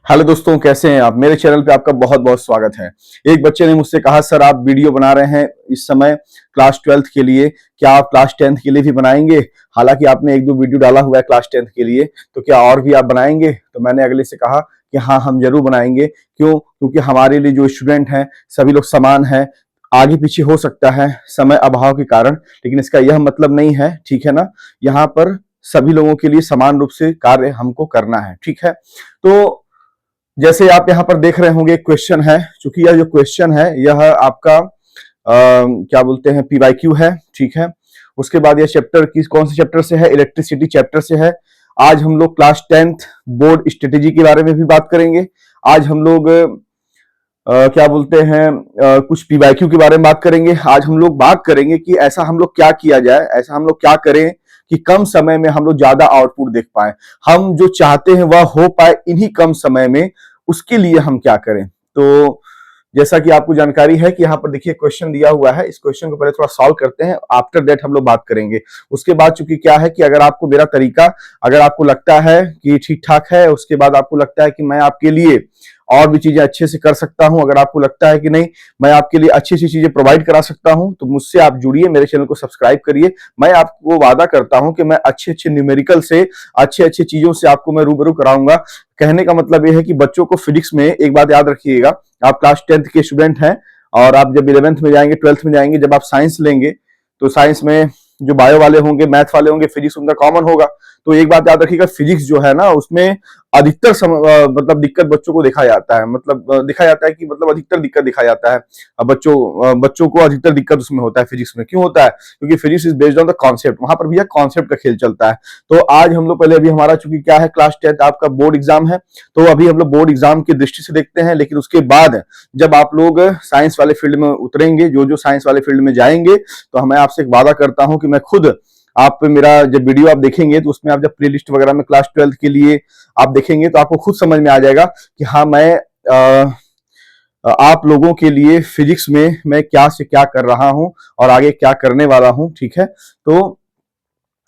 Hello दोस्तों, कैसे हैं आप। मेरे चैनल पे आपका बहुत बहुत स्वागत है। एक बच्चे ने मुझसे कहा, सर आप वीडियो बना रहे हैं इस समय क्लास 12th के लिए, क्या आप क्लास 10th के लिए भी बनाएंगे। हालांकि आपने एक दो वीडियो डाला हुआ है क्लास 10th के लिए, तो क्या और भी आप बनाएंगे। तो मैंने अगले से कहा कि हाँ, हम जरूर बनाएंगे। क्यों? क्योंकि हमारे लिए जो स्टूडेंट हैं सभी लोग समान हैं। आगे पीछे हो सकता है समय अभाव के कारण, लेकिन इसका यह मतलब नहीं है, ठीक है ना। यहाँ पर सभी लोगों के लिए समान रूप से कार्य हमको करना है, ठीक है। तो जैसे आप यहाँ पर देख रहे होंगे, क्वेश्चन है। चूंकि यह जो क्वेश्चन है यह आपका क्या बोलते हैं, पीवाईक्यू है, ठीक है। उसके बाद यह चैप्टर किस कौन से चैप्टर से है? इलेक्ट्रिसिटी चैप्टर से है। आज हम लोग क्लास 10th बोर्ड स्ट्रेटेजी के बारे में भी बात करेंगे। आज हम लोग क्या बोलते हैं, कुछ पीवाईक्यू के बारे में बात करेंगे। आज हम लोग बात करेंगे कि ऐसा हम लोग क्या किया जाए, ऐसा हम लोग क्या करें कि कम समय में हम लोग ज्यादा आउटपुट देख पाए, हम जो चाहते हैं वह हो पाए इन्हीं कम समय में। उसके लिए हम क्या करें। तो जैसा कि आपको जानकारी है कि यहाँ पर देखिए क्वेश्चन दिया हुआ है। इस क्वेश्चन को पहले थोड़ा सॉल्व करते हैं, आफ्टर दैट हम लोग बात करेंगे। उसके बाद चूंकि क्या है कि अगर आपको मेरा तरीका, अगर आपको लगता है कि ठीक ठाक है, उसके बाद आपको लगता है कि मैं आपके लिए और भी चीजें अच्छे से कर सकता हूं, अगर आपको लगता है कि नहीं मैं आपके लिए अच्छी अच्छी चीजें प्रोवाइड करा सकता हूं, तो मुझसे आप जुड़िए, मेरे चैनल को सब्सक्राइब करिए। मैं आपको वादा करता हूं कि मैं अच्छे अच्छे न्यूमेरिकल से, अच्छे अच्छे चीजों से आपको मैं रूबरू कराऊंगा। कहने का मतलब यह है कि बच्चों को फिजिक्स में एक बात याद रखिएगा, आप क्लास 10th के स्टूडेंट हैं और आप जब 11th में जाएंगे, 12th में जाएंगे, जब आप साइंस लेंगे तो साइंस में जो बायो वाले होंगे, मैथ वाले होंगे, फिजिक्स उनका कॉमन होगा। तो एक बात याद रखिएगा, फिजिक्स जो है ना उसमें अधिकतर मतलब दिक्कत बच्चों को देखा जाता है, मतलब दिखा जाता है कि मतलब अधिकतर दिक्कत दिखा जाता है। बच्चों को अधिकतर दिक्कत उसमें होता है फिजिक्स में। क्यों होता है? क्योंकि physics is based on the concept, वहां पर भी कॉन्सेप्ट का खेल चलता है। तो आज हम लोग पहले, अभी हमारा चूंकि क्या है, क्लास 10th आपका बोर्ड एग्जाम है, तो अभी हम लोग बोर्ड एग्जाम की दृष्टि से देखते हैं। लेकिन उसके बाद जब आप लोग साइंस वाले फील्ड में उतरेंगे, जो जो साइंस वाले फील्ड में जाएंगे, तो मैं आपसे एक वादा करता हूं कि मैं खुद, आप मेरा जब वीडियो आप देखेंगे तो उसमें आप जब प्लेलिस्ट वगैरह में क्लास 12th के लिए आप देखेंगे तो आपको खुद समझ में आ जाएगा कि हाँ, मैं आप लोगों के लिए फिजिक्स में मैं क्या से क्या कर रहा हूं और आगे क्या करने वाला हूं, ठीक है। तो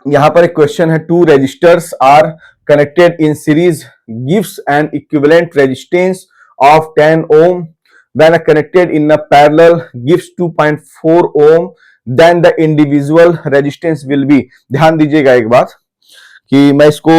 यहां पर एक क्वेश्चन है, two resistors are connected in series gives an equivalent resistance of 10 ohm when connected in a parallel gives 2.4 ohm, then the individual resistance will be। ध्यान दीजिएगा एक बात कि मैं इसको,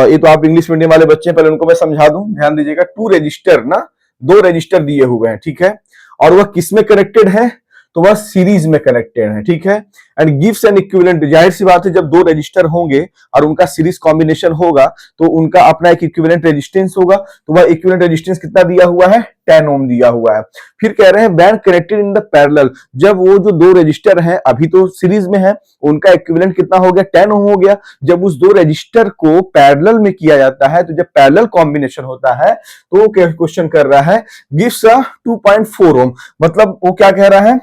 ये तो आप इंग्लिश मीडियम वाले बच्चे हैं, पहले उनको मैं समझा दूं। ध्यान दीजिएगा, टू रजिस्टर ना, दो रजिस्टर दिए हुए हैं, ठीक है। और वह किस में कनेक्टेड है? तो वह सीरीज में कनेक्टेड है, ठीक है। एंड गिव्स एन इक्विवेलेंट, जाहिर सी बात है जब दो रजिस्टर होंगे और उनका सीरीज कॉम्बिनेशन होगा तो उनका अपना एक इक्विवेलेंट रेजिस्टेंस होगा। तो वह इक्विवेलेंट रेजिस्टेंस कितना दिया हुआ है? 10 ओम दिया हुआ है। फिर कह रहे हैं when connected in the parallel, जब वो जो दो रजिस्टर हैं अभी तो सीरीज में है, उनका इक्विवेलेंट कितना हो गया? 10 ओम हो गया। जब उस दो रजिस्टर को पैरेलल में किया जाता है, तो जब पैरेलल कॉम्बिनेशन होता है तो क्वेश्चन कर रहा है गिव्स 2.4 ओम, मतलब वो क्या कह रहा है,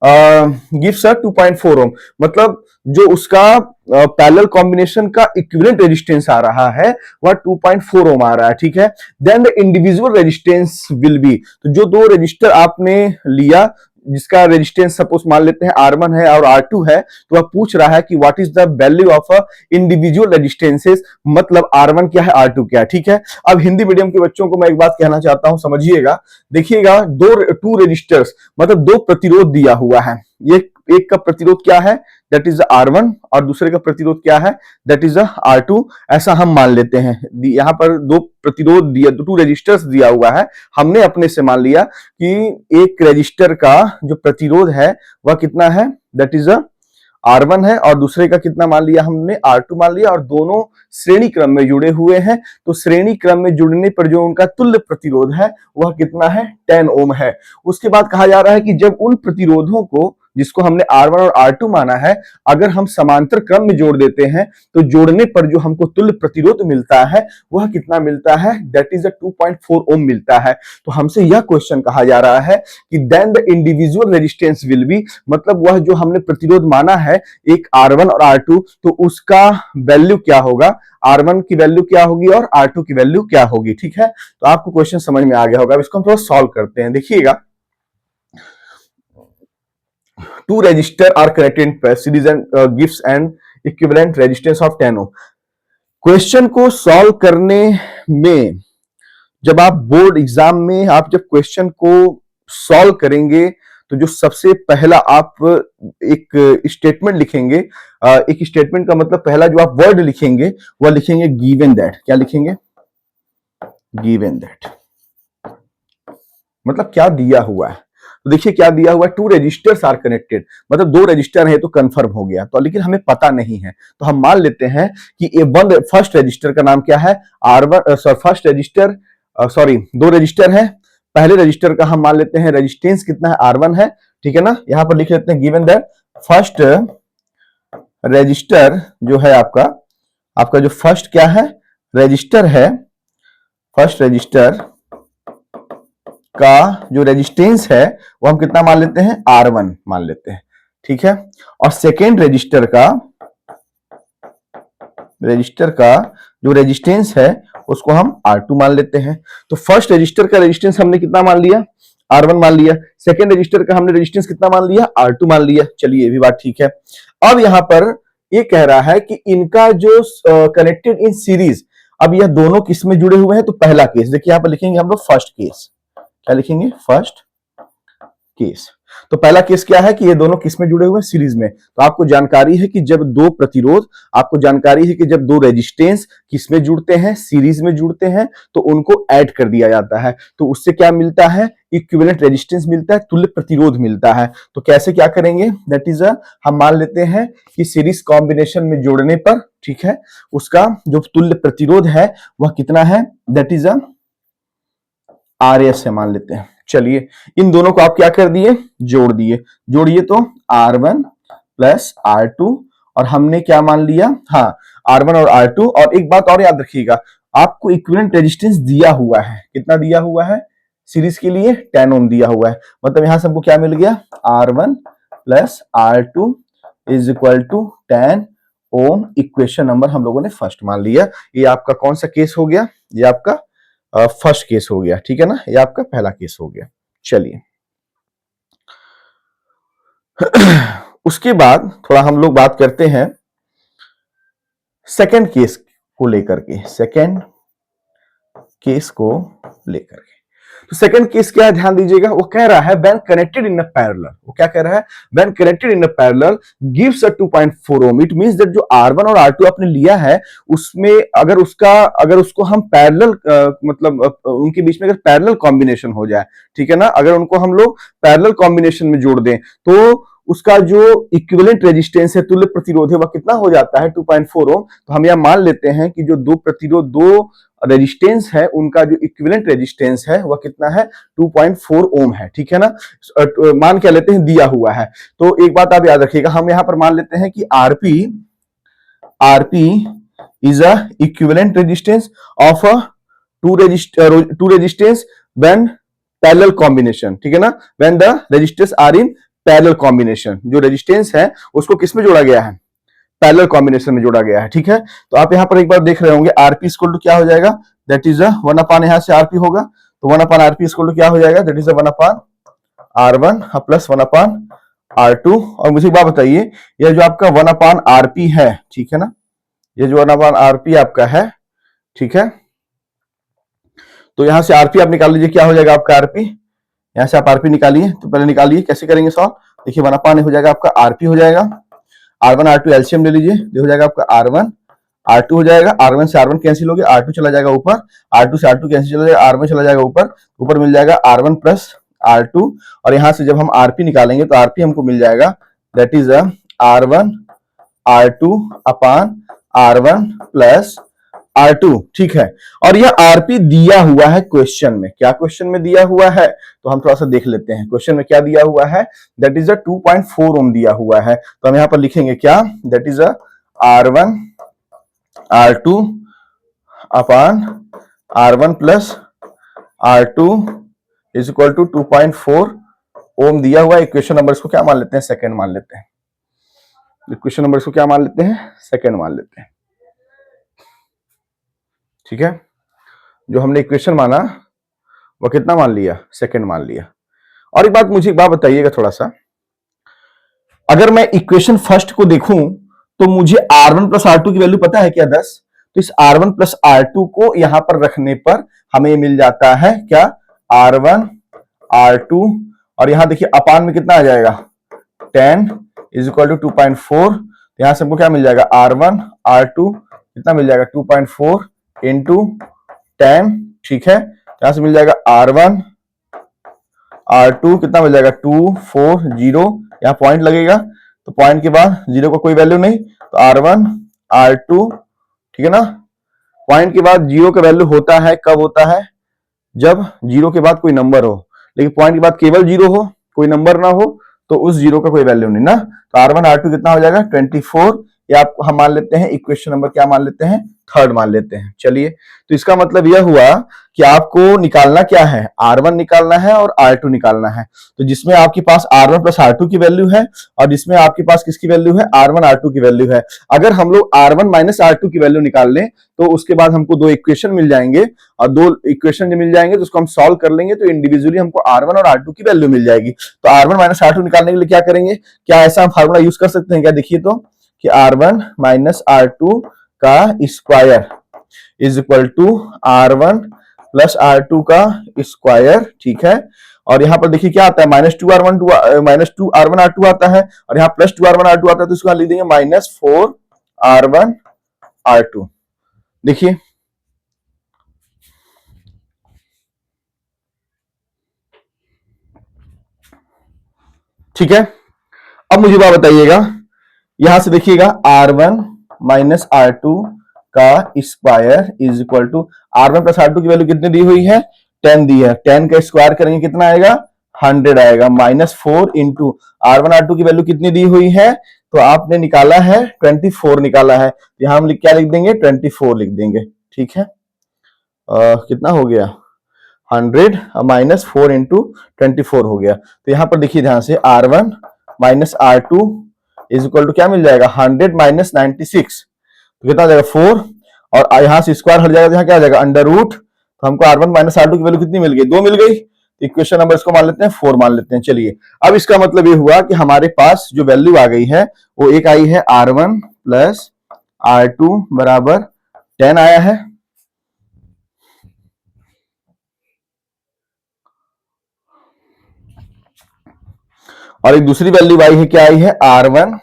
गिव्स 2.4 ओम, मतलब जो उसका पैरेलल कॉम्बिनेशन का इक्विवेलेंट रेजिस्टेंस आ रहा है वह 2.4 ओम आ रहा है, ठीक है। Then the individual resistance will be, तो जो दो रजिस्टर आपने लिया जिसका रेजिस्टेंस सपोज मान लेते हैं R1 है और R2 है, तो वह पूछ रहा है कि what is the value of individual resistances, मतलब R1 क्या है, R2 क्या है, ठीक है। अब हिंदी मीडियम के बच्चों को मैं एक बात कहना चाहता हूं, समझिएगा। देखिएगा, टू रजिस्टर्स मतलब दो प्रतिरोध दिया हुआ है। ये एक का प्रतिरोध क्या है? दैट इज R1, और दूसरे का प्रतिरोध क्या है? That is R2। ऐसा हम मान लेते हैं। यहां पर दो प्रतिरोध दिया, टू रजिस्टर्स दिया हुआ है। हमने अपने से मान लिया कि एक रजिस्टर का जो प्रतिरोध है वह कितना है? दैट इज R1 है, और दूसरे का कितना मान लिया हमने? R2 मान लिया, और दोनों श्रेणी क्रम में जुड़े हुए हैं। तो श्रेणी क्रम में जुड़ने पर जो उनका तुल्य प्रतिरोध है वह कितना है? 10 ओम है। उसके बाद कहा जा रहा है कि जब उन प्रतिरोधों को, जिसको हमने R1 और R2 माना है, अगर हम समांतर क्रम में जोड़ देते हैं तो जोड़ने पर जो हमको तुल्य प्रतिरोध मिलता है वह कितना मिलता है? दैट इज 2.4 ओम मिलता है। तो हमसे यह क्वेश्चन कहा जा रहा है कि then the individual resistance will be, मतलब वह जो हमने प्रतिरोध माना है एक R1 और R2, तो उसका वैल्यू क्या होगा? R1 की वैल्यू क्या होगी और R2 की वैल्यू क्या होगी, ठीक है। तो आपको क्वेश्चन समझ में आ गया होगा। अब इसको हम थोड़ा सॉल्व करते हैं। देखिएगा, two resistors are connected in series and gives an equivalent resistance of 10 ohm। Question को सॉल्व करने में जब आप बोर्ड एग्जाम में आप जब क्वेश्चन को सॉल्व करेंगे तो जो सबसे पहला आप एक स्टेटमेंट लिखेंगे, एक स्टेटमेंट का मतलब पहला जो आप वर्ड लिखेंगे वह लिखेंगे गिवन दैट। क्या लिखेंगे? गिवन दैट मतलब क्या दिया हुआ है। तो देखिए क्या दिया हुआ है, टू रजिस्टर्स आर कनेक्टेड, मतलब दो रजिस्टर है तो कंफर्म हो गया। तो लेकिन हमें पता नहीं है तो हम मान लेते हैं कि ए वन फर्स्ट रजिस्टर का नाम क्या है, R1, फर्स्ट रजिस्टर, सॉरी दो रजिस्टर है, पहले रजिस्टर का हम मान लेते हैं रेजिस्टेंस कितना है, R1 है, ठीक है ना। यहां पर लिख लेते हैं गिवन दैट फर्स्ट रजिस्टर जो है आपका जो फर्स्ट क्या है रजिस्टर है, फर्स्ट रजिस्टर का जो रेजिस्टेंस है वो हम कितना मान लेते हैं, R1 मान लेते हैं, ठीक है। और सेकेंड रजिस्टर का जो रेजिस्टेंस है उसको हम R2 मान लेते हैं। तो फर्स्ट रजिस्टर का रेजिस्टेंस हमने कितना मान लिया, R1 मान लिया। सेकेंड रजिस्टर का हमने रेजिस्टेंस कितना मान लिया, R2 मान लिया। चलिए ये भी बात ठीक है। अब यहां पर ये कह रहा है कि इनका जो कनेक्टेड इन सीरीज, अब यह दोनों किस में जुड़े हुए हैं, तो पहला केस देखिए यहां पर लिखेंगे हम लोग फर्स्ट केस। क्या लिखेंगे, फर्स्ट केस। तो पहला केस क्या है कि ये दोनों किस में जुड़े हुए हैं, सीरीज में। तो आपको जानकारी है कि जब दो प्रतिरोध, आपको जानकारी है कि जब दो रेजिस्टेंस किस में जुड़ते हैं, सीरीज में जुड़ते हैं, तो उनको ऐड कर दिया जाता है। तो उससे क्या मिलता है, इक्विवेलेंट रेजिस्टेंस मिलता है, तुल्य प्रतिरोध मिलता है। तो कैसे क्या करेंगे, दैट इज हम मान लेते हैं कि सीरीज कॉम्बिनेशन में जोड़ने पर, ठीक है, उसका जो तुल्य प्रतिरोध है वह कितना है, दैट इज RS है मान लेते हैं। चलिए इन दोनों को आप क्या कर दिए, जोड़ दिए। जोड़िए तो R1 प्लस R2, और हमने क्या मान लिया, हाँ R1 और R2। और एक बात और याद रखिएगा, आपको इक्विवेलेंट रेजिस्टेंस दिया हुआ है, कितना दिया हुआ है सीरीज के लिए, 10 ओम दिया हुआ है। मतलब यहां से हमको क्या मिल गया, R1 plus R2 is equal to 10 ohm. Equation number हम लोगों ने फर्स्ट मान लिया। ये आपका कौन सा केस हो गया, ये आपका फर्स्ट केस हो गया, ठीक है ना, ये आपका पहला केस हो गया। चलिए उसके बाद थोड़ा हम लोग बात करते हैं सेकंड केस को लेकर के, सेकंड केस को लेकर के। तो सेकंड केस क्या है, ध्यान दीजिएगा, वो कह रहा है when connected in a parallel, वो क्या कह रहा है, when connected in a parallel gives a 2.4 ohm. It means that जो R1 और R2 आपने लिया है उसमें अगर उसको हम पैरेलल मतलब उनके बीच में अगर पैरेलल कॉम्बिनेशन हो जाए, ठीक है ना, अगर उनको हम लोग पैरेलल कॉम्बिनेशन में जोड़ दें तो उसका जो इक्विवेलेंट रेजिस्टेंस है, तुल्य प्रतिरोध है, वह कितना हो जाता है, 2.4 ओम। तो हम यह मान लेते हैं कि जो दो प्रतिरोध, दो रेजिस्टेंस है, उनका जो इक्विवेलेंट रेजिस्टेंस है वह कितना है, 2.4 ओम है, ठीक है ना। मान क्या लेते हैं, दिया हुआ है। तो एक बात आप याद रखिएगा, हम यहां पर मान लेते हैं कि RP is a equivalent resistance of a two resistance when parallel combination, ठीक है ना, when the resistance are in parallel combination. जो रेजिस्टेंस है उसको किस में जोड़ा गया है, पैरेलल कॉम्बिनेशन में जोड़ा गया है, ठीक है। तो आप यहां पर एक बार देख रहे होंगे आरपी इक्वल टू क्या हो जाएगा, दैट इज 1 अपान, यहां से आरपी होगा तो 1 अपान आरपी इक्वल टू क्या हो जाएगा, that is 1 upon R1 plus 1 upon R2। और मुझे एक बात बताइए, यह जो आपका 1 अपान RP है, ठीक है ना, ये जो 1 अपान RP आपका है, ठीक है, तो यहां से RP आप निकाल लीजिए, क्या हो जाएगा आपका RP, यहां से आप RP निकालिए। तो पहले निकालिए, कैसे करेंगे सॉल्व, देखिए 1 अपान हो जाएगा आपका RP हो जाएगा, R1 R2 एलसीएम ले लीजिए, ये हो जाएगा आपका R1 R2 हो जाएगा, R1 से R1 कैंसिल हो गया, R2 चला जाएगा ऊपर, R2 से R2 कैंसिल चला जाएगा, R1 चला जाएगा ऊपर मिल जाएगा R1 प्लस R2। और यहां से जब हम RP निकालेंगे तो RP हमको मिल जाएगा, that is R1 R2 upon R1 plus R2, ठीक है। और यह RP दिया हुआ है क्वेश्चन में, क्या क्वेश्चन में दिया हुआ है, तो हम थोड़ा सा देख लेते हैं क्वेश्चन में क्या दिया हुआ है, दैट इज 2.4 ओम दिया हुआ है। तो हम यहां पर लिखेंगे क्या, that is R1 R2 upon R1 plus R2 is equal to 2.4 ohm दिया हुआ है। इक्वेशन नंबर इसको क्या मान लेते हैं, सेकंड मान लेते हैं। इक्वेशन नंबर इसको क्या मान लेते हैं, सेकंड मान लेते हैं, ठीक है। जो हमने इक्वेशन माना वो कितना मान लिया, सेकंड मान लिया। और एक बात मुझे एक बात बताइएगा थोड़ा सा, अगर मैं इक्वेशन फर्स्ट को देखूं तो मुझे R1 प्लस R2 की वैल्यू पता है क्या, 10। तो इस R1 प्लस R2 को यहां पर रखने पर हमें मिल जाता है क्या, R1 R2, और यहां देखिए अपान में कितना आ जाएगा 10 इज इक्वल टू 2.4, यहां से हमको क्या मिल जाएगा R1 R2 कितना मिल जाएगा 2.4 इंटू 10, ठीक है। यहां से मिल जाएगा R1 R2 कितना मिल जाएगा 240, यहाँ पॉइंट लगेगा तो पॉइंट के बाद जीरो का कोई वैल्यू नहीं, तो R1 R2, ठीक है ना। पॉइंट के बाद जीरो का वैल्यू होता है, कब होता है, जब जीरो के बाद कोई नंबर हो, लेकिन पॉइंट के बाद केवल जीरो हो, कोई नंबर ना हो, तो उस जीरो का कोई वैल्यू नहीं ना। तो R1 R2 कितना हो जाएगा 24, या आप हम मान लेते हैं इक्वेशन नंबर क्या मान लेते हैं, थर्ड मान लेते हैं। चलिए, तो इसका मतलब यह हुआ कि आपको निकालना क्या है, R1 निकालना है और R2 निकालना है। तो जिसमें आपके पास R1 प्लस R2 की वैल्यू है और जिसमें आपके पास किसकी वैल्यू है, R1 R2 की वैल्यू है। अगर हम लोग R1 माइनस R2 की वैल्यू निकाल लें तो उसके बाद हमको दो इक्वेशन मिल जाएंगे, और दो इक्वेशन जो मिल जाएंगे तो उसको हम सॉल्व कर लेंगे तो इंडिविजुअली हमको R1 और R2 की वैल्यू मिल जाएगी। तो R1 माइनस R2 निकालने के लिए क्या करेंगे, क्या ऐसा हम फार्मूला यूज कर सकते हैं क्या, देखिए तो कि R1 माइनस R2 का square is equal to R1 plus R2 का स्क्वायर, ठीक है। और यहां पर देखिए क्या आता है, -2R1 R2 आता है, और यहाँ +2R1 R2 आता है, तो इसको लिख देंगे -4R1 R2। देखिए ठीक है। अब मुझे बात बताइएगा, यहां से देखिएगा R1 माइनस R2 का square is equal to R1 plus R2 की वैल्यू कितनी दी हुई है, 10 दी है, 10 का स्क्वायर करेंगे कितना आएगा 100 आएगा, -4 इंटू R1 R2 की वैल्यू कितनी दी हुई है, तो आपने निकाला है 24 निकाला है, यहां हम क्या लिख देंगे 24 लिख देंगे, ठीक है। कितना हो गया 100 -4 इंटू 24 हो गया। तो यहां पर देखिए ध्यान से R1 minus R2 is equal to क्या मिल जाएगा 100 माइनस 96, तो कितना हो जाएगा 4, और यहां से स्क्वायर हट जाएगा तो यहाँ क्या आ जाएगा अंडर रूट, तो हमको R1 माइनस R2 की वैल्यू कितनी मिल गई, 2 मिल गई। इक्वेशन नंबर इसको मान लेते हैं 4 मान लेते हैं। चलिए, अब इसका मतलब ये हुआ कि हमारे पास जो वैल्यू आ गई है वो एक आई है R1 प्लस R2 बराबर 10 आया है, और एक दूसरी वैल्यू आई है, क्या आई है R1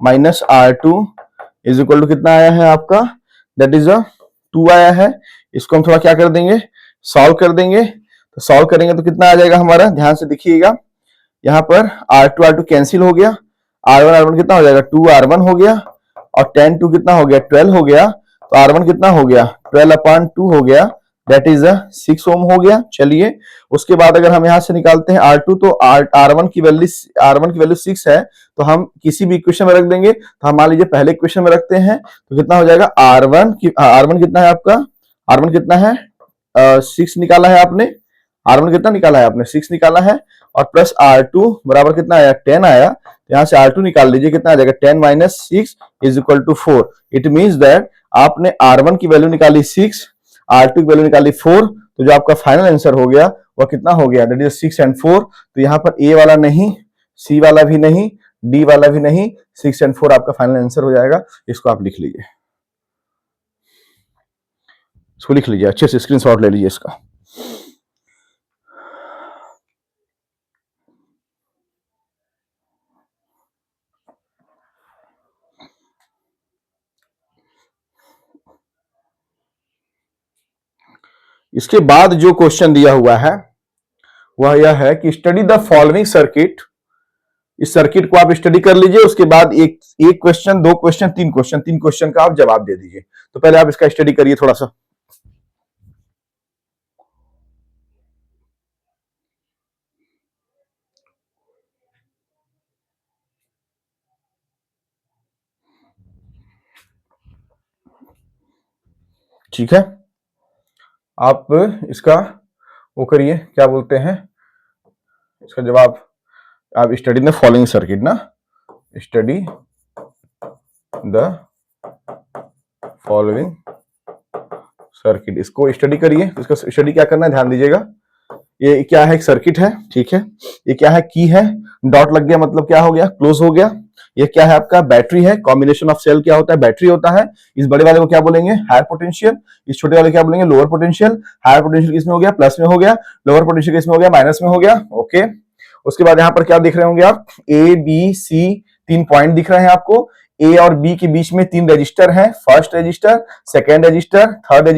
minus R2 is equal to कितना आया है आपका, दैट इज 2 आया है। इसको हम थोड़ा क्या कर देंगे, सॉल्व कर देंगे, तो सॉल्व करेंगे तो कितना आ जाएगा हमारा, ध्यान से देखिएगा, यहाँ पर R2 R2 कैंसिल हो गया, R1 R1 कितना हो जाएगा 2R1 हो गया, और 10 2 कितना हो गया 12 हो गया, तो R1 कितना हो गया 12/2 हो गया, दैट इज 6 ओम हो गया। चलिए, उसके बाद अगर हम यहां से निकालते हैं R2, तो R1 की वैल्यू 6 है, तो हम किसी भी इक्वेशन में रख देंगे, तो हम मान लीजिए पहले इक्वेशन में रखते हैं, तो कितना हो जाएगा R1 कितना है आपका, R1 कितना है 6 निकाला है आपने, R1 कितना निकाला है आपने 6 निकाला है, और प्लस R2 बराबर कितना आया 10 आया, तो यहां से R2 निकाल लीजिए, कितना आ जाएगा 10 minus 6 is equal to 4। It means that आपने R1 की वैल्यू निकाली 6, R2 की वैल्यू निकाली 4, तो जो आपका फाइनल आंसर हो गया वह कितना हो गया, दैट इज 6 एंड 4। तो यहाँ पर A वाला नहीं, C वाला भी नहीं, D वाला भी नहीं, 6 एंड 4 आपका फाइनल आंसर हो जाएगा। इसको आप लिख लीजिए, इसको लिख लीजिए, अच्छे से स्क्रीनशॉट ले लीजिए इसका। इसके बाद जो क्वेश्चन दिया हुआ है वह यह है कि स्टडी द फॉलोइंग सर्किट। इस सर्किट को आप स्टडी कर लीजिए, उसके बाद एक क्वेश्चन, दो क्वेश्चन, तीन क्वेश्चन का आप जवाब दे दीजिए। तो पहले आप इसका स्टडी करिए थोड़ा सा। ठीक है, आप इसका वो करिए, क्या बोलते हैं इसका जवाब, आप स्टडी द फॉलोइंग सर्किट ना, स्टडी द फॉलोइंग सर्किट, इसको स्टडी करिए। इसका स्टडी क्या करना है ध्यान दीजिएगा। ये क्या है, एक सर्किट है, ठीक है, ये क्या है की है, डॉट लग गया मतलब क्या हो गया क्लोज हो गया, ये क्या है आपका बैटरी है, कॉम्बिनेशन ऑफ सेल क्या होता है, बैटरी होता है। इस बड़े वाले को क्या बोलेंगे, हायर पोटेंशियल, इस छोटे वाले क्या बोलेंगे, लोअर पोटेंशियल। हायर पोटेंशियल किसमें हो गया, प्लस में हो गया, लोअर पोटेंशियल किसमें हो गया, माइनस में हो गया। ओके, उसके बाद यहाँ पर क्या दिख रहे होंगे आप, ए बी सी, 3 पॉइंट दिख रहे हैं आपको। ए और बी के बीच में 3 रजिस्टर हैं, first resistor, second register, third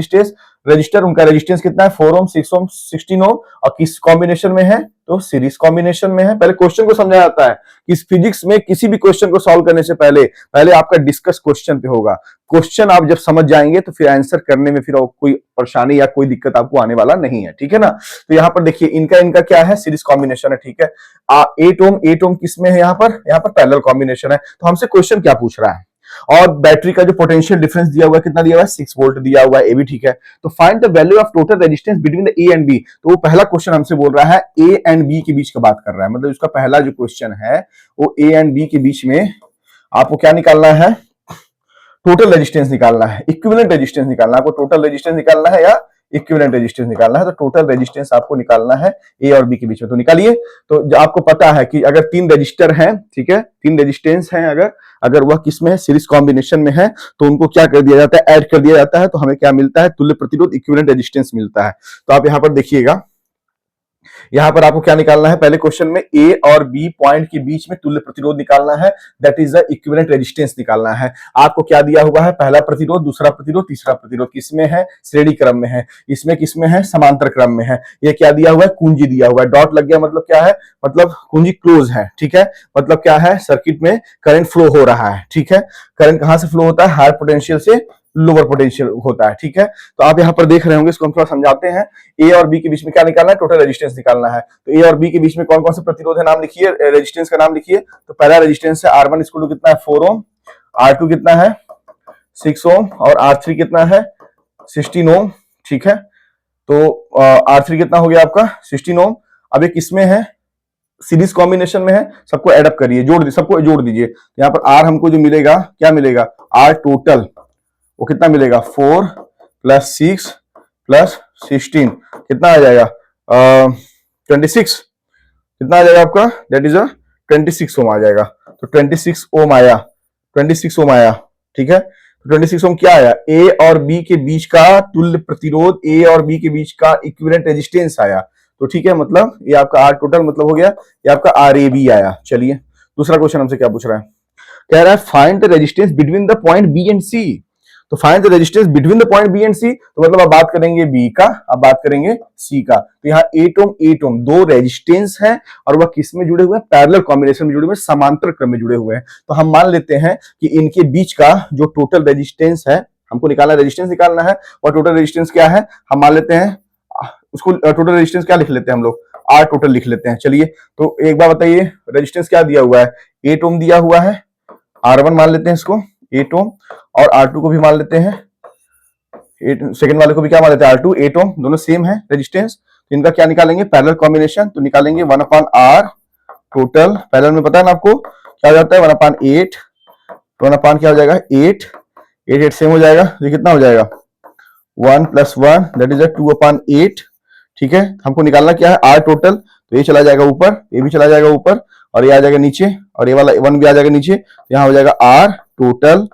register उनका रेजिस्टेंस कितना है, 4 ओम, 6 ओम, 16 ओम, और किस कॉम्बिनेशन में है, तो सीरीज कॉम्बिनेशन में है। पहले क्वेश्चन को समझा जाता है कि इस फिजिक्स में किसी भी क्वेश्चन को सॉल्व करने से पहले आपका डिस्कस क्वेश्चन पे होगा। क्वेश्चन आप जब समझ जाएंगे तो फिर आंसर करने में फिर कोई परेशानी या कोई दिक्कत आपको आने वाला नहीं है, ठीक है ना। तो यहाँ पर देखिए इनका क्या है, सीरीज कॉम्बिनेशन है, ठीक है। 8 ओम किसमें है, यहाँ पर पैरेलल कॉम्बिनेशन है। तो हमसे क्वेश्चन क्या पूछ रहा है, और बैटरी का जो पोटेंशियल डिफरेंस दिया हुआ है कितना दिया हुआ है, 6 वोल्ट दिया हुआ है, ये भी ठीक है। तो find the value of total resistance between the A and B. तो वो पहला क्वेश्चन हमसे बोल रहा है ए एंड बी के बीच का बात कर रहा है, मतलब उसका पहला जो क्वेश्चन है वो ए एंड बी के बीच में आपको क्या निकालना है, टोटल रेजिस्टेंस निकालना है, इक्विवेलेंट रेजिस्टेंस निकालना है। आपको टोटल रेजिस्टेंस निकालना है या इक्विवेलेंट रेजिस्टेंस निकालना है। तो टोटल रेजिस्टेंस आपको निकालना है ए और बी के बीच में, तो निकालिए। तो जो आपको पता है कि अगर 3 रजिस्टर हैं, ठीक है, 3 रेजिस्टेंस हैं, अगर वह किसमें है, सीरीज कॉम्बिनेशन में है, तो उनको क्या कर दिया जाता है, ऐड कर दिया जाता है। तो हमें क्या मिलता है, तुल्य प्रतिरोध, इक्विवेलेंट रेजिस्टेंस मिलता है। तो आप यहां पर देखिएगा, यहां पर आपको क्या निकालना है, पहले क्वेश्चन में ए और बी पॉइंट के बीच में तुल्य प्रतिरोध निकालना है, that is the equivalent resistance निकालना है। आपको क्या दिया हुआ है, पहला प्रतिरोध, दूसरा प्रतिरोध, तीसरा प्रतिरोध किसमें है, श्रेणी क्रम में है। इसमें किसमें है, समांतर क्रम में है। ये क्या दिया हुआ है, कुंजी दिया हुआ है, डॉट लग गया, मतलब क्या है, मतलब कुंजी क्लोज है, ठीक है। मतलब क्या है, सर्किट में करंट फ्लो हो रहा है, ठीक है। करंट कहां से फ्लो होता है, हायर पोटेंशियल से लोअर पोटेंशियल होता है, ठीक है। तो आप यहां पर देख रहे होंगे, इसको हम थोड़ा समझाते हैं। ए और बी के बीच में क्या निकालना है, टोटल रेजिस्टेंस निकालना है। तो ए और बी के बीच में कौन कौन से प्रतिरोध है, नाम लिखिए, रेजिस्टेंस का नाम लिखिए। तो पहला रेजिस्टेंस है R1 इक्वल टू कितना है, 4 ओम, R2 कितना है, 6 ओम, और R3 कितना है, 16 ओम, ठीक है। तो R3 कितना हो गया आपका, 16 ओम। अब ये किसमें है, सीरीज कॉम्बिनेशन में है। सबको एडअप करिए, सबको जोड़ दीजिए। यहाँ पर R हमको जो मिलेगा, क्या मिलेगा, R टोटल वो कितना मिलेगा, 4 + 6 + 16 कितना आ जाएगा, 26 कितना आ जाएगा आपका, दैट इज 26 ओम आ जाएगा। तो 26 ओम आया, 26 ओम आया, ठीक है। तो 26 ओम क्या आया, ए और बी के बीच का तुल्य प्रतिरोध, ए और बी के बीच का इक्विवेलेंट रेजिस्टेंस आया। तो ठीक है, मतलब ये आपका आर टोटल मतलब हो गया, ये आपका आर ए बी आया। चलिए दूसरा क्वेश्चन हमसे क्या पूछ रहा है, कह रहा है find the resistance between the point B and C. तो find the resistance between the point B and C, तो मतलब अब बात करेंगे बी का, अब बात करेंगे सी का। तो यहाँ 8 ओम दो रेजिस्टेंस हैं, और वह किस में जुड़े हुए हैं, पैरेलल कॉम्बिनेशन में जुड़े हुए हैं, समांतर क्रम में जुड़े हुए हैं। तो हम मान लेते हैं कि इनके बीच का जो टोटल रेजिस्टेंस है, हमको निकालना, रेजिस्टेंस निकालना है, और टोटल रेजिस्टेंस क्या है, हम मान लेते हैं उसको, टोटल रेजिस्टेंस क्या लिख लेते हैं हम लोग, आर टोटल लिख लेते हैं। चलिए तो एक बार बताइए, रेजिस्टेंस क्या दिया हुआ है, 8 ओम दिया हुआ है, R1 मान लेते हैं इसको 8 ओम, और R2 को भी मान लेते हैं, सेकंड वाले को भी क्या मान लेते हैं, R2 8 ओम, दोनों सेम है रेजिस्टेंस। तो इनका क्या निकालेंगे, पैरेलल कॉम्बिनेशन। तो निकालेंगे 1/R टोटल, पैरेलल में पता है ना आपको क्या हो जाता है, 1/8, तो 1/, क्या हो जाएगा 8, 8 सेम हो जाएगा, ये कितना हो जाएगा 1 + 1 दैट इज 2/8, ठीक है। हमको निकालना क्या है, R टोटल। तो ये चला जाएगा ऊपर, ये भी चला जाएगा ऊपर, और ये आ जाएगा नीचे, और ये वाला 1 भी आ जाएगा नीचे। यहाँ हो जाएगा R total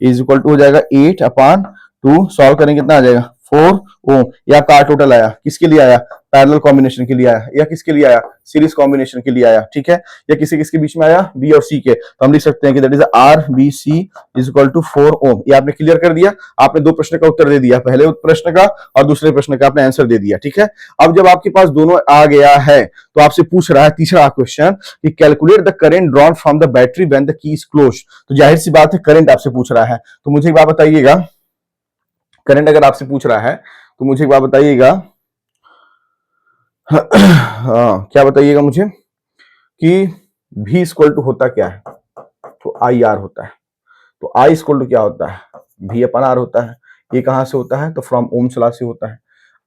is equal to हो जाएगा 8/2, सॉल्व करेंगे कितना आ जाएगा 4 ओम। ये आपका R टोटल आया, किसके लिए आया, पैरेलल कॉम्बिनेशन के लिए आया, या किसके लिए आया, सीरीज कॉम्बिनेशन के लिए आया, ठीक है। या किसके बीच में आया, बी और सी के। तो हम लिख सकते हैं कि that is RBC is equal to 4 ohm. ये आपने क्लियर कर दिया, आपने 2 प्रश्न का उत्तर दे दिया, पहले प्रश्न का और दूसरे प्रश्न का आपने आंसर दे दिया, ठीक है। अब जब आपके पास दोनों आ गया है, तो आपसे पूछ रहा है तीसरा क्वेश्चन कि calculate the current drawn from the battery when the key is close. तो जाहिर सी बात है करंट आपसे पूछ रहा है। तो मुझे एक बात बताइएगा, करंट अगर आपसे पूछ रहा है तो मुझे एक बात बताइएगा, हाँ क्या बताइएगा मुझे, कि V इक्वल टू होता क्या है, तो IR होता है। तो I इक्वल टू क्या होता है, V/R होता है। ये कहां से होता है, तो फ्रॉम ओम्स लॉ से होता है।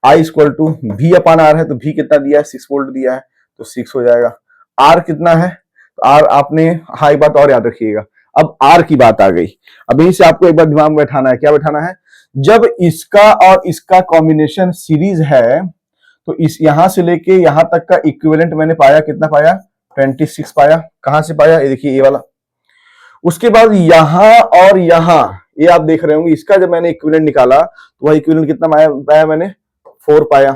I इक्वल टू V/R है, तो V कितना दिया है, 6 वोल्ट दिया है, तो 6 हो जाएगा। R कितना है, तो R आपने, हाँ एक बात और याद रखिएगा, अब R की बात आ गई। अब यहीं से आपको एक बार दिमाग में बैठाना है, क्या बैठाना है, जब इसका और इसका कॉम्बिनेशन सीरीज है, तो इस यहां से लेके यहां तक का इक्विवेलेंट मैंने पाया, कितना पाया, 26 पाया। कहां से पाया, ये देखिए ये वाला, उसके बाद यहां और यहां ये आप देख रहे होंगे, इसका जब मैंने इक्विवेलेंट निकाला तो वह इक्विवेलेंट कितना पाया मैंने 4 पाया।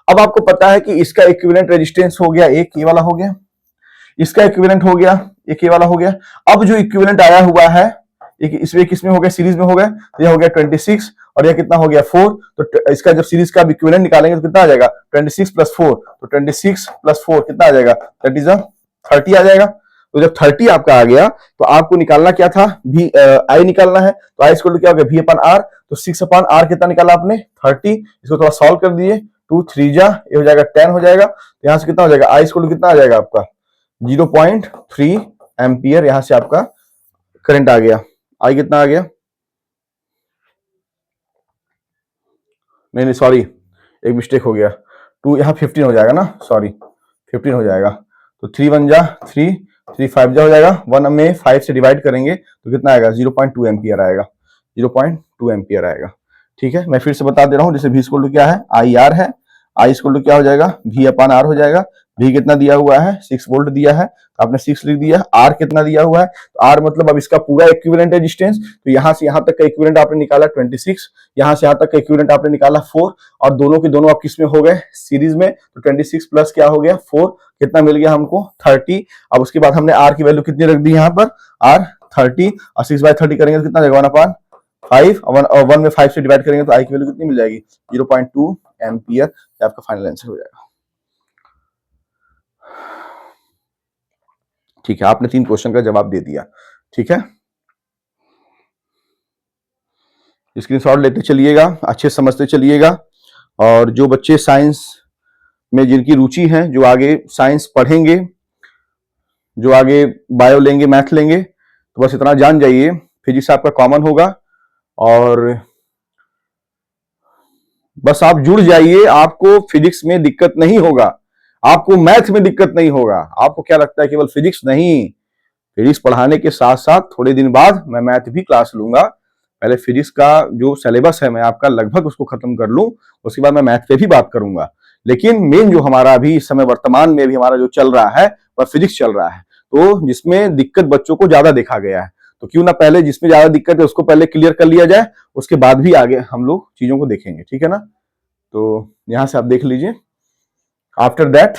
अब आपको पता है कि इसका इक्विवेलेंट रेजिस्टेंस हो गया एक, ये वाला हो गया, इसका इक्विवेलेंट हो गया एक, ये वाला हो गया। अब जो इक्विवेलेंट आया हुआ है इसमें किसमें हो गया, सीरीज में हो गया, तो यह हो गया 26 और यह कितना हो गया 4। तो इसका जब सीरीज का इक्विवेलेंट निकालेंगे तो कितना आ जाएगा 26 प्लस 4, तो 26 प्लस 4 कितना आ जाएगा, दैट इज 30 आ जाएगा। तो जब 30 आपका आ गया तो आपको निकालना क्या था, भी आई निकालना है। तो आई इक्वल टू क्या हो गया, वी अपन आर। तो 6 अपन आर कितना निकाला आपने 30। इसको थोड़ा सॉल्व कर दिए, 2 3 जा ये हो जाएगा 10 हो जाएगा। तो यहां से कितना हो जाएगा, आई इक्वल टू कितना आ जाएगा आपका 0.3 एम्पियर। यहां से आपका करंट आ गया। आई कितना आ गया, नहीं सॉरी एक मिस्टेक हो गया, 2 यहाँ 15 हो जाएगा ना, सॉरी 15 हो जाएगा। तो 3 1 जा 3, 3 5 जा हो जाएगा, 1 में 5 से डिवाइड करेंगे तो कितना आएगा 0.2 एम्पियर आएगा, 0.2 एम्पियर आएगा। ठीक है, मैं फिर से बता दे रहा हूँ, जैसे V इक्वल टू क्या है, आई आर है, आई इक्वल टू क्या हो जाएगा, V अपन आर हो जाएगा। V कितना दिया हुआ है 6 वोल्ट दिया है, तो आपने 6 लिख दिया। R कितना दिया हुआ है, तो R मतलब अब इसका पूरा इक्विवेलेंट रेजिस्टेंस, तो यहां से यहां तक का इक्विवेलेंट आपने निकाला 26, यहां से यहां तक का इक्विवेलेंट आपने निकाला 4, और दोनों के दोनों आप किस में हो गए, सीरीज में। तो 26 प्लस क्या हो गया 4, कितना मिल गया हमको 30। अब उसके बाद हमने R की वैल्यू कितनी रख दी यहाँ पर, R 30, और 6/30 करेंगे तो कितना जाएगा 1/5, और 1 में 5 से डिवाइड करेंगे तो आई की वैल्यू कितनी मिल जाएगी 0.2 एम्पियर। आपका फाइनल आंसर हो जाएगा। ठीक है, आपने 3 क्वेश्चन का जवाब दे दिया। ठीक है, स्क्रीनशॉट लेते चलिएगा, अच्छे समझते चलिएगा। और जो बच्चे साइंस में जिनकी रुचि है, जो आगे साइंस पढ़ेंगे, जो आगे बायो लेंगे, मैथ लेंगे, तो बस इतना जान जाइए फिजिक्स आपका कॉमन होगा, और बस आप जुड़ जाइए, आपको फिजिक्स में दिक्कत नहीं होगा, आपको मैथ में दिक्कत नहीं होगा। आपको क्या लगता है केवल फिजिक्स, नहीं, फिजिक्स पढ़ाने के साथ साथ थोड़े दिन बाद मैं मैथ भी क्लास लूंगा। पहले फिजिक्स का जो सिलेबस है मैं आपका लगभग उसको खत्म कर लूं, उसके बाद मैं मैथ पे भी बात करूंगा। लेकिन मेन जो हमारा अभी इस समय वर्तमान में भी हमारा जो चल रहा है वह फिजिक्स चल रहा है, तो जिसमें दिक्कत बच्चों को ज्यादा देखा गया है। तो क्यों ना पहले जिसमें ज्यादा दिक्कत है उसको पहले क्लियर कर लिया जाए, उसके बाद भी आगे हम लोग चीजों को देखेंगे। ठीक है ना, तो यहां से आप देख लीजिए। आफ्टर दैट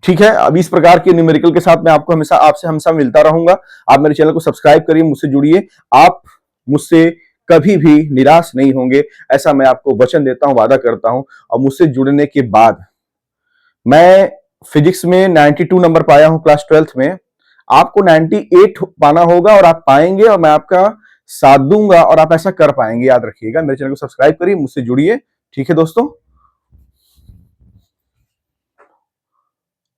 ठीक है, अब इस प्रकार के न्यूमेरिकल के साथ मैं आपको आपसे हमेशा मिलता रहूंगा। आप मेरे चैनल को सब्सक्राइब करिए, मुझसे जुड़िए, आप मुझसे कभी भी निराश नहीं होंगे, ऐसा मैं आपको वचन देता हूं, वादा करता हूं। और मुझसे जुड़ने के बाद मैं फिजिक्स में 92 नंबर पाया हूं क्लास 12th में, आपको 98 पाना होगा, और आप पाएंगे, और मैं आपका साथ दूंगा, और आप ऐसा कर पाएंगे। याद रखिएगा, मेरे चैनल को सब्सक्राइब करिए, मुझसे जुड़िए। ठीक है दोस्तों।